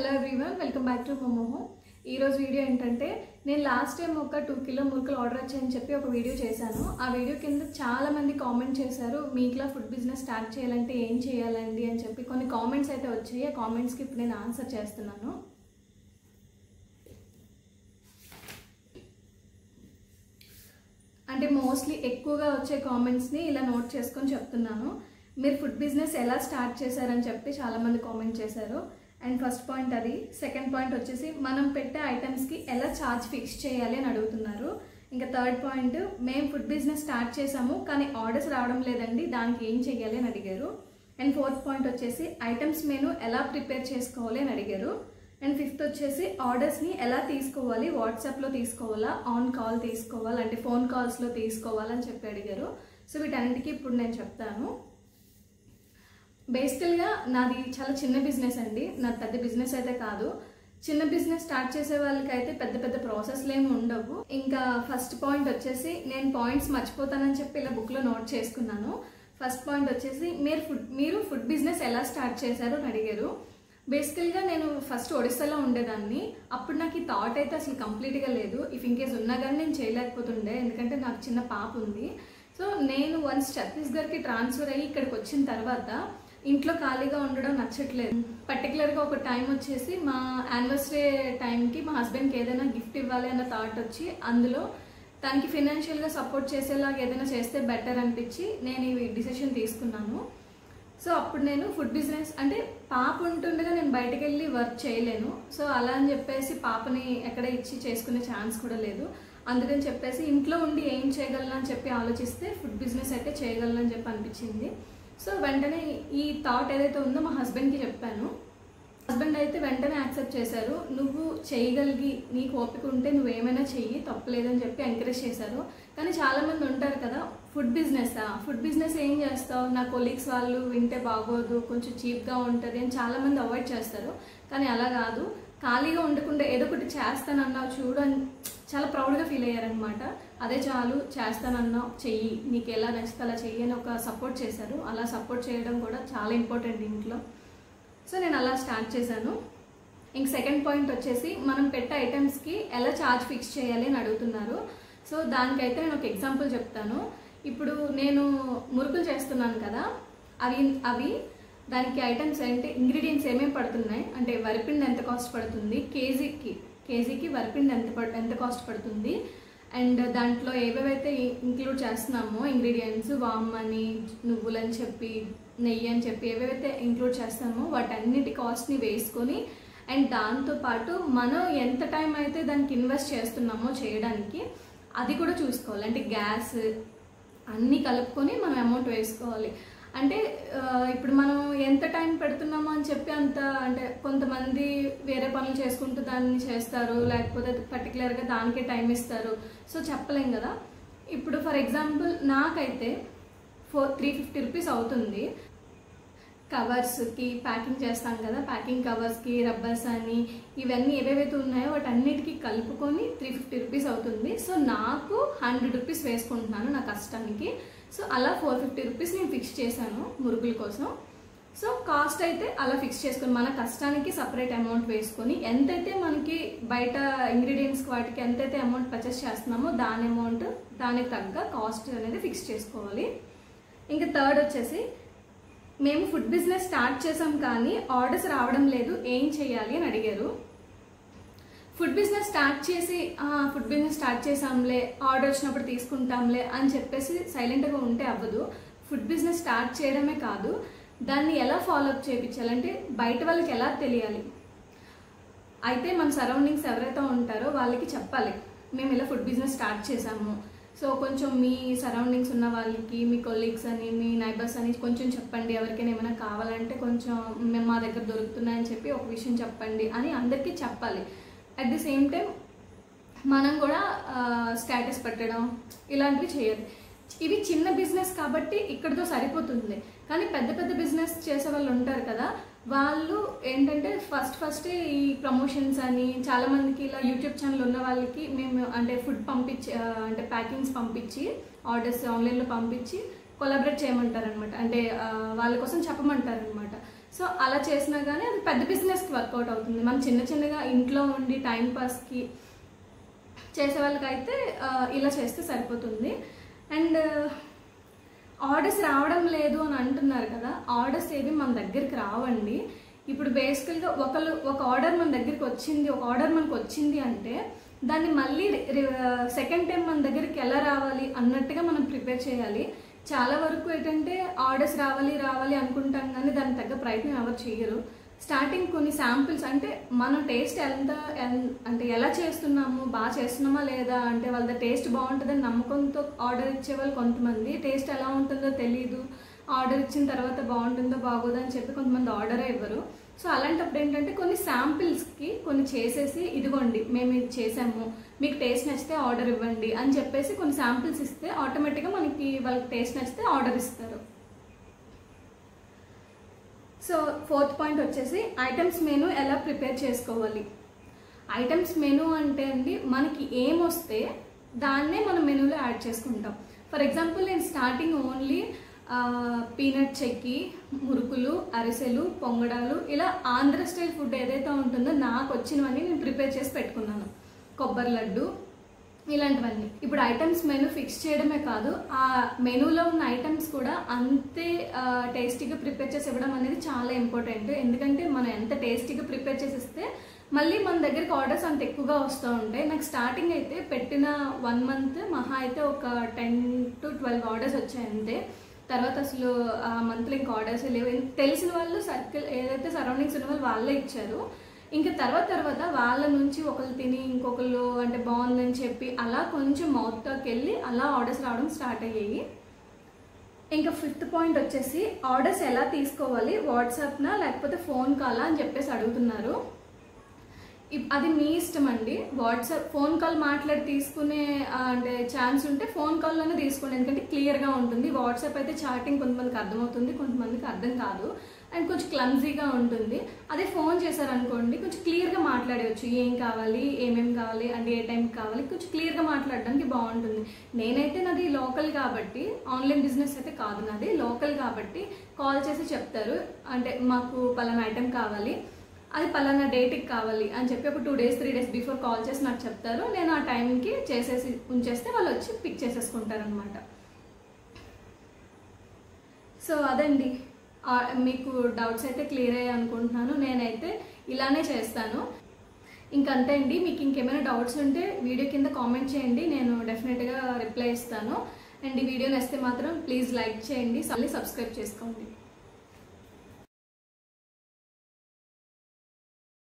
Hello everyone, welcome back to మోమోహో. ఈరోజు video ఏంటంటే, నేను లాస్ట్ టైం ఒక 2 కిలో మురుకులు ఆర్డర్ వచ్చాయని చెప్పి ఒక వీడియో చేశాను. ఆ వీడియో కింద చాలామంది కామెంట్ చేశారు, మీకులా ఫుడ్ బిజినెస్ స్టార్ట్ చేయాలంటే ఏం చేయాలండి అని చెప్పి కొన్ని కామెంట్స్ అయితే వచ్చాయి. ఆ కామెంట్స్కి ఇప్పుడు నేను ఆన్సర్ చేస్తున్నాను. అంటే మోస్ట్లీ ఎక్కువగా వచ్చే కామెంట్స్ని ఇలా నోట్ చేసుకొని చెప్తున్నాను. మీరు ఫుడ్ బిజినెస్ ఎలా స్టార్ట్ చేశారని చెప్పి చాలామంది కామెంట్ చేశారు. అండ్ ఫస్ట్ పాయింట్ అది. సెకండ్ పాయింట్ వచ్చేసి మనం పెట్టే ఐటమ్స్కి ఎలా ఛార్జ్ ఫిక్స్ చేయాలి అని అడుగుతున్నారు. ఇంకా థర్డ్ పాయింట్, మేము ఫుడ్ బిజినెస్ స్టార్ట్ చేసాము కానీ ఆర్డర్స్ రావడం లేదండి, దానికి ఏం చేయాలి అని అడిగారు. అండ్ ఫోర్త్ పాయింట్ వచ్చేసి ఐటమ్స్ మెనూ ఎలా ప్రిపేర్ చేసుకోవాలి అని అడిగారు. అండ్ ఫిఫ్త్ వచ్చేసి ఆర్డర్స్ని ఎలా తీసుకోవాలి, వాట్సాప్లో తీసుకోవాలా, ఆన్ కాల్ తీసుకోవాలి అంటే ఫోన్ కాల్స్లో తీసుకోవాలని చెప్పి అడిగారు. సో వీటన్నిటికీ ఇప్పుడు నేను చెప్తాను. బేసికల్గా నాది చాలా చిన్న బిజినెస్ అండి, నాది పెద్ద బిజినెస్ అయితే కాదు. చిన్న బిజినెస్ స్టార్ట్ చేసే వాళ్ళకి అయితే పెద్ద పెద్ద ప్రాసెస్లు ఏమి ఉండవు. ఇంకా ఫస్ట్ పాయింట్ వచ్చేసి, నేను పాయింట్స్ మర్చిపోతానని చెప్పి ఇలా బుక్లో నోట్ చేసుకున్నాను. ఫస్ట్ పాయింట్ వచ్చేసి, మీరు ఫుడ్ బిజినెస్ ఎలా స్టార్ట్ చేశారు అని అడిగారు. బేసికల్గా నేను ఫస్ట్ ఒడిస్సాలో ఉండేదాన్ని. అప్పుడు నాకు ఈ థాట్ అయితే అసలు కంప్లీట్గా లేదు. ఇఫ్ ఇన్కేస్ ఉన్నా కానీ నేను చేయలేకపోతుండే, ఎందుకంటే నాకు చిన్న పాప ఉంది. సో నేను వన్స్ ఛత్తీస్గఢ్కి ట్రాన్స్ఫర్ అయ్యి ఇక్కడికి వచ్చిన తర్వాత ఇంట్లో ఖాళీగా ఉండడం నచ్చట్లేదు. పర్టికులర్గా ఒక టైం వచ్చేసి మా యానివర్సరీ టైంకి మా హస్బెండ్కి ఏదైనా గిఫ్ట్ ఇవ్వాలి అన్న థాట్ వచ్చి, అందులో తనకి ఫినాన్షియల్గా సపోర్ట్ చేసేలాగా ఏదైనా చేస్తే బెటర్ అనిపించి నేను ఈ డిసిషన్ తీసుకున్నాను. సో అప్పుడు నేను ఫుడ్ బిజినెస్ అంటే పాప ఉంటుండగా నేను బయటకు వెళ్ళి వర్క్ చేయలేను. సో అలా అని చెప్పేసి పాపని ఎక్కడ ఇచ్చి చేసుకునే ఛాన్స్ కూడా లేదు. అందుకని చెప్పేసి ఇంట్లో ఉండి ఏం చేయగలను అని చెప్పి ఆలోచిస్తే ఫుడ్ బిజినెస్ అయితే చేయగలను అని చెప్పి అనిపించింది. సో వెంటనే ఈ థాట్ ఏదైతే ఉందో మా హస్బెండ్కి చెప్పాను. హస్బెండ్ అయితే వెంటనే యాక్సెప్ట్ చేశారు. నువ్వు చేయగలిగి నీకు ఓపిక ఉంటే నువ్వేమైనా చెయ్యి, తప్పలేదని చెప్పి ఎంకరేజ్ చేశారు. కానీ చాలామంది ఉంటారు కదా, ఫుడ్ బిజినెస్ ఏం చేస్తావు, నా కొలీగ్స్ వాళ్ళు వింటే బాగోదు, కొంచెం చీప్గా ఉంటుంది అని చాలామంది అవాయిడ్ చేస్తారు. కానీ అలా కాదు, ఖాళీగా ఉండకుండా ఏదో ఒకటి చేస్తానన్నావు చూడు అని చాలా ప్రౌడ్గా ఫీల్ అయ్యారనమాట. అదే చాలు, చేస్తానన్నావు, చెయ్యి, నీకు ఎలా నచ్చితే అలా చెయ్యి అని ఒక సపోర్ట్ చేశారు. అలా సపోర్ట్ చేయడం కూడా చాలా ఇంపార్టెంట్ ఇంట్లో. సో నేను అలా స్టార్ట్ చేశాను. ఇంక సెకండ్ పాయింట్ వచ్చేసి, మనం పెట్టే ఐటమ్స్కి ఎలా ఛార్జ్ ఫిక్స్ చేయాలి అని అడుగుతున్నారు. సో దానికైతే నేను ఒక ఎగ్జాంపుల్ చెప్తాను. ఇప్పుడు నేను మురుకులు చేస్తున్నాను కదా, అవి దానికి ఐటమ్స్ అంటే ఇంగ్రీడియంట్స్ ఏమేమి పడుతున్నాయి అంటే వరిపిండి ఎంత కాస్ట్ పడుతుంది, కేజీకి వరిపిండి ఎంత కాస్ట్ పడుతుంది, అండ్ దాంట్లో ఏవేవైతే ఇంక్లూడ్ చేస్తున్నామో ఇంగ్రీడియంట్స్, వామ్ అని, నువ్వులని చెప్పి, నెయ్యి అని చెప్పి ఏవేవైతే ఇంక్లూడ్ చేస్తామో వాటన్నిటి కాస్ట్ని వేసుకొని, అండ్ దాంతోపాటు మనం ఎంత టైం అయితే దానికి ఇన్వెస్ట్ చేస్తున్నామో చేయడానికి అది కూడా చూసుకోవాలి. అంటే గ్యాస్ అన్నీ కలుపుకొని మనం అమౌంట్ వేసుకోవాలి. అంటే ఇప్పుడు మనం ఎంత టైం పెడుతున్నామో అని చెప్పి అంత అంటే కొంతమంది వేరే పనులు చేసుకుంటూ దాన్ని చేస్తారు, లేకపోతే పర్టికులర్గా దానికే టైం ఇస్తారు. సో చెప్పలేం కదా. ఇప్పుడు ఫర్ ఎగ్జాంపుల్ నాకైతే 350 రూపీస్ అవుతుంది. కవర్స్కి ప్యాకింగ్ చేస్తాం కదా, ప్యాకింగ్ కవర్స్కి, రబ్బర్స్ అని ఇవన్నీ ఏవేవైతే ఉన్నాయో వాటన్నిటికీ కలుపుకొని 350 రూపీస్ అవుతుంది. సో నాకు 100 రూపీస్ వేసుకుంటున్నాను నా కష్టానికి. సో అలా 450 రూపీస్ నేను ఫిక్స్ చేశాను మురుగుల కోసం. సో కాస్ట్ అయితే అలా ఫిక్స్ చేసుకొని మన కష్టానికి సపరేట్ అమౌంట్ వేసుకొని, ఎంతైతే మనకి బయట ఇంగ్రీడియంట్స్కి వాటికి ఎంతైతే అమౌంట్ పర్చేస్ చేస్తున్నామో దాని అమౌంట్ దానికి తగ్గ కాస్ట్ అనేది ఫిక్స్ చేసుకోవాలి. ఇంకా థర్డ్ వచ్చేసి, మేము ఫుడ్ బిజినెస్ స్టార్ట్ చేసాం కానీ ఆర్డర్స్ రావడం లేదు, ఏం చేయాలి అని అడిగారు. ఫుడ్ బిజినెస్ స్టార్ట్ చేసాంలే, ఆర్డర్ వచ్చినప్పుడు తీసుకుంటాంలే అని చెప్పేసి సైలెంట్గా ఉంటే అవ్వదు. ఫుడ్ బిజినెస్ స్టార్ట్ చేయడమే కాదు, దాన్ని ఎలా ఫాలోఅప్ చేయించాలంటే బయట వాళ్ళకి ఎలా తెలియాలి. అయితే మన సరౌండింగ్స్ ఎవరైతే ఉంటారో వాళ్ళకి చెప్పాలి, మేము ఇలా ఫుడ్ బిజినెస్ స్టార్ట్ చేసాము. సో కొంచెం మీ సరౌండింగ్స్ ఉన్న వాళ్ళకి, మీ కొలీగ్స్ అని, మీ నైబర్స్ అని కొంచెం చెప్పండి. ఎవరికైనా ఏమైనా కావాలంటే కొంచెం మేము మా దగ్గర దొరుకుతున్నాయని చెప్పి ఒక విషయం చెప్పండి అని అందరికీ చెప్పాలి. అట్ ది సేమ్ టైం మనం కూడా స్టేటస్ పెట్టడం ఇలాంటివి చేయాలి. ఇవి చిన్న బిజినెస్ కాబట్టి ఇక్కడితో సరిపోతుంది. కానీ పెద్ద పెద్ద బిజినెస్ చేసే వాళ్ళు ఉంటారు కదా, వాళ్ళు ఏంటంటే ఫస్ట్ ఈ ప్రమోషన్స్ అని చాలామందికి ఇలా యూట్యూబ్ ఛానల్ ఉన్న వాళ్ళకి మేము అంటే ఫుడ్ పంపించి అంటే ప్యాకింగ్స్ పంపించి ఆర్డర్స్ ఆన్లైన్లో పంపించి కొలాబరేట్ చేయమంటారనమాట. అంటే వాళ్ళ కోసం చెప్పమంటారనమాట. సో అలా చేసినా కానీ అది పెద్ద బిజినెస్కి వర్కౌట్ అవుతుంది. మనం చిన్న చిన్నగా ఇంట్లో ఉండి టైం పాస్కి చేసే వాళ్ళకైతే ఇలా చేస్తే సరిపోతుంది. అండ్ ఆర్డర్స్ రావడం లేదు అని అంటున్నారు కదా, ఆర్డర్స్ ఏవి మన దగ్గరికి రావండి. ఇప్పుడు బేసికల్గా ఒక ఆర్డర్ మన దగ్గరికి వచ్చింది, ఒక ఆర్డర్ మనకు వచ్చింది అంటే దాన్ని మళ్ళీ సెకండ్ టైం మన దగ్గరికి ఎలా రావాలి అన్నట్టుగా మనం ప్రిపేర్ చేయాలి. చాలా వరకు ఏంటంటే ఆర్డర్స్ రావాలి అనుకుంటాం కానీ దానికి తగ్గ ప్రయత్నం ఎవరు చేయరు. స్టార్టింగ్ కొన్ని శాంపిల్స్ అంటే మనం టేస్ట్ అంటే ఎలా చేస్తున్నాము, బాగా చేస్తున్నామా లేదా అంటే వాళ్ళ టేస్ట్ బాగుంటుందని నమ్మకంతో ఆర్డర్ ఇచ్చేవాళ్ళు కొంతమంది, టేస్ట్ ఎలా ఉంటుందో తెలీదు, ఆర్డర్ ఇచ్చిన తర్వాత బాగుంటుందో బాగోదో అని చెప్పి కొంతమంది ఆర్డరే ఇవ్వరు. సో అలాంటప్పుడు ఏంటంటే కొన్ని శాంపిల్స్కి కొన్ని చేసేసి ఇదిగోండి మేము ఇది చేసాము, మీకు టేస్ట్ నచ్చితే ఆర్డర్ ఇవ్వండి అని చెప్పేసి కొన్ని శాంపిల్స్ ఇస్తే ఆటోమేటిక్గా మనకి వాళ్ళకి టేస్ట్ నచ్చితే ఆర్డర్ ఇస్తారు. సో 4th పాయింట్ వచ్చేసి ఐటమ్స్ మెనూ ఎలా ప్రిపేర్ చేసుకోవాలి. ఐటమ్స్ మెనూ అంటే అండి మనకి ఏం వస్తే దాన్నే మనం మెనూలో యాడ్ చేసుకుంటాం. ఫర్ ఎగ్జాంపుల్ నేను స్టార్టింగ్ ఓన్లీ పీనట్ చెక్కి, మురుకులు, అరిసెలు, పొంగడాలు ఇలా ఆంధ్ర స్టైల్ ఫుడ్ ఏదైతే ఉంటుందో నాకు వచ్చినవన్నీ నేను ప్రిపేర్ చేసి పెట్టుకున్నాను. కొబ్బరి లడ్డు ఇలాంటివన్నీ. ఇప్పుడు ఐటమ్స్ మెనూ ఫిక్స్ చేయడమే కాదు, ఆ మెనూలో ఉన్న ఐటమ్స్ కూడా అంతే టేస్టీగా ప్రిపేర్ చేసి ఇవ్వడం అనేది చాలా ఇంపార్టెంట్. ఎందుకంటే మనం ఎంత టేస్టీగా ప్రిపేర్ చేసిస్తే మళ్ళీ మన దగ్గరికి ఆర్డర్స్ అంత ఎక్కువగా వస్తూ ఉంటాయి. నాకు స్టార్టింగ్ అయితే పెట్టిన 1 మంత్ మహా అయితే ఒక 10 to 12 ఆర్డర్స్ వచ్చాయి అంతే. తర్వాత అసలు ఆ మంత్లో ఇంకా ఆర్డర్స్ లేవు. తెలిసిన వాళ్ళు సర్కిల్ ఏదైతే సరౌండింగ్స్ ఉన్న వాళ్ళు వాళ్ళే ఇచ్చారు. ఇంకా తర్వాత వాళ్ళ నుంచి ఒకళ్ళు తిని ఇంకొకళ్ళు అంటే బాగుందని చెప్పి అలా కొంచెం మౌత్కి వెళ్ళి అలా ఆర్డర్స్ రావడం స్టార్ట్ అయ్యాయి. ఇంకా 5th పాయింట్ వచ్చేసి ఆర్డర్స్ ఎలా తీసుకోవాలి, వాట్సాప్నా లేకపోతే ఫోన్ కాలా అని చెప్పేసి అడుగుతున్నారు. అది మీ ఇష్టం అండి. వాట్సాప్ ఫోన్ కాల్ మాట్లాడి తీసుకునే అంటే ఛాన్స్ ఉంటే ఫోన్ కాల్లోనే తీసుకోండి, ఎందుకంటే క్లియర్గా ఉంటుంది. వాట్సాప్ అయితే చాటింగ్ కొంతమందికి అర్థమవుతుంది, కొంతమందికి అర్థం కాదు అండ్ కొంచెం క్లమ్జీగా ఉంటుంది. అదే ఫోన్ చేశారనుకోండి కొంచెం క్లియర్గా మాట్లాడవచ్చు, ఏం కావాలి, ఏమేమి కావాలి అంటే ఏ టైంకి కావాలి, కొంచెం క్లియర్గా మాట్లాడడానికి బాగుంటుంది. నేనైతే నాది లోకల్ కాబట్టి, ఆన్లైన్ బిజినెస్ అయితే కాదు నాది, లోకల్ కాబట్టి కాల్ చేసి చెప్తారు అంటే మాకు పలానా ఐటెం కావాలి, అది పలానా డేట్కి కావాలి అని చెప్పి ఒక 2 days 3 days బిఫోర్ కాల్ చేసి నాకు చెప్తారు. నేను ఆ టైంకి చేసేసి ఉంచేస్తే వాళ్ళు వచ్చి పిక్ చేసేసుకుంటారనమాట. సో అదండి, మీకు డౌట్స్ అయితే క్లియర్ అయ్యాయి అనుకుంటున్నాను. నేనైతే ఇలానే చేస్తాను. ఇంకంతే అండి. మీకు ఇంకేమైనా డౌట్స్ ఉంటే వీడియో కింద కామెంట్ చేయండి, నేను డెఫినెట్గా రిప్లై ఇస్తాను. అండ్ ఈ వీడియో నచ్చితే మాత్రం ప్లీజ్ లైక్ చేయండి, సబ్స్క్రైబ్ చేసుకోండి.